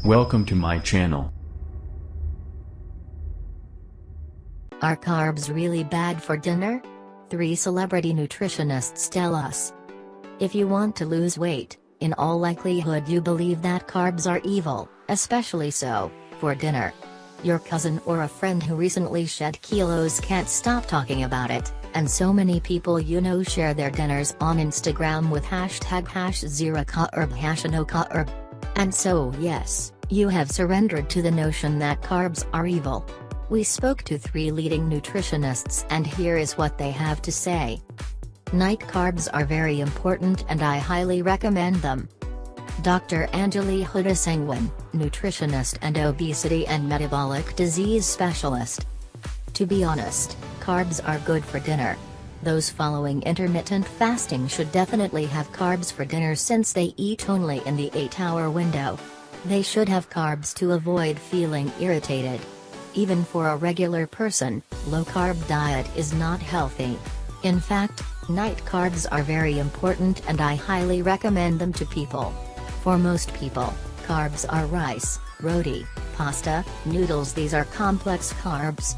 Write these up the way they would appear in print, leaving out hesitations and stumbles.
Welcome to my channel. Are carbs really bad for dinner? 3 celebrity nutritionists tell us. If you want to lose weight, in all likelihood you believe that carbs are evil, especially so, for dinner. Your cousin or a friend who recently shed kilos can't stop talking about it, and so many people you know share their dinners on Instagram with #0carb #no carb. And so yes, you have surrendered to the notion that carbs are evil. We spoke to 3 leading nutritionists and here is what they have to say. Night carbs are very important and I highly recommend them. Dr. Anjali Hudasengwin, nutritionist and obesity and metabolic disease specialist. To be honest, carbs are good for dinner. Those following intermittent fasting should definitely have carbs for dinner since they eat only in the 8-hour window. They should have carbs to avoid feeling irritated. Even for a regular person, low-carb diet is not healthy. In fact, night carbs are very important and I highly recommend them to people. For most people, carbs are rice, roti, pasta, noodles. These are complex carbs.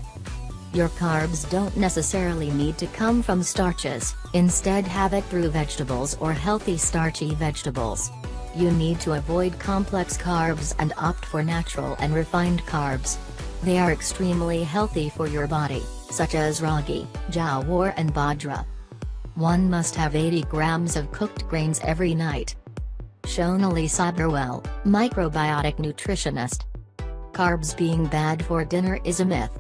Your carbs don't necessarily need to come from starches, instead have it through vegetables or healthy starchy vegetables. You need to avoid complex carbs and opt for natural and refined carbs. They are extremely healthy for your body, such as ragi, jawar and bajra. One must have 80 grams of cooked grains every night. Shonali Sabarwell, microbiotic nutritionist. Carbs being bad for dinner is a myth.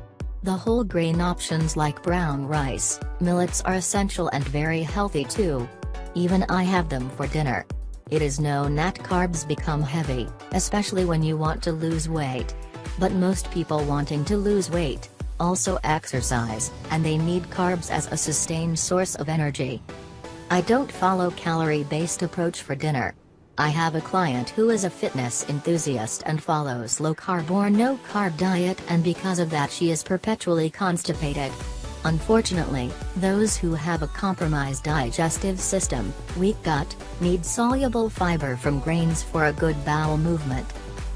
The whole grain options like brown rice, millets are essential and very healthy too. Even I have them for dinner. It is known that carbs become heavy, especially when you want to lose weight. But most people wanting to lose weight, also exercise, and they need carbs as a sustained source of energy. I don't follow calorie-based approach for dinner. I have a client who is a fitness enthusiast and follows low-carb or no-carb diet and because of that she is perpetually constipated. Unfortunately, those who have a compromised digestive system, weak gut, need soluble fiber from grains for a good bowel movement.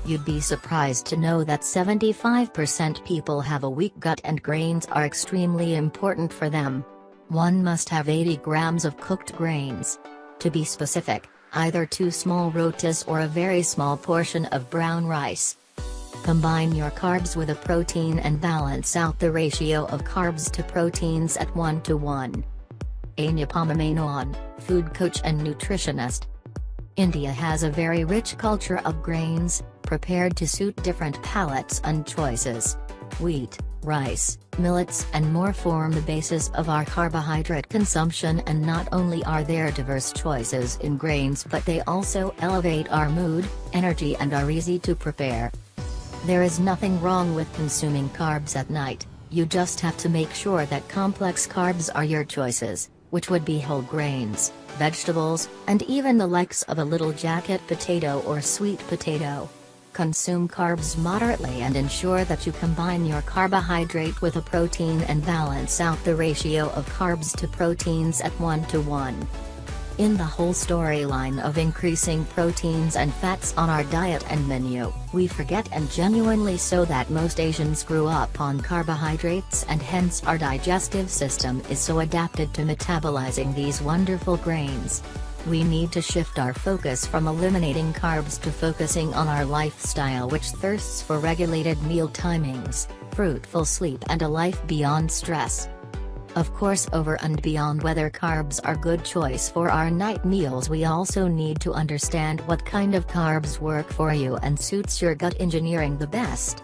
You'd be surprised to know that 75% people have a weak gut and grains are extremely important for them. One must have 80 grams of cooked grains. To be specific, either 2 small rotis or a very small portion of brown rice. Combine your carbs with a protein and balance out the ratio of carbs to proteins at 1:1. Anyapama Menon, food coach and nutritionist. India has a very rich culture of grains, prepared to suit different palates and choices. Wheat, rice, millets and more form the basis of our carbohydrate consumption, and not only are there diverse choices in grains but they also elevate our mood, energy and are easy to prepare. There is nothing wrong with consuming carbs at night, you just have to make sure that complex carbs are your choices, which would be whole grains, vegetables, and even the likes of a little jacket potato or sweet potato. Consume carbs moderately and ensure that you combine your carbohydrate with a protein and balance out the ratio of carbs to proteins at 1:1. In the whole storyline of increasing proteins and fats on our diet and menu, we forget, and genuinely so, that most Asians grew up on carbohydrates and hence our digestive system is so adapted to metabolizing these wonderful grains. We need to shift our focus from eliminating carbs to focusing on our lifestyle, which thirsts for regulated meal timings, fruitful sleep and a life beyond stress. Of course, over and beyond whether carbs are good choice for our night meals, we also need to understand what kind of carbs work for you and suits your gut engineering the best.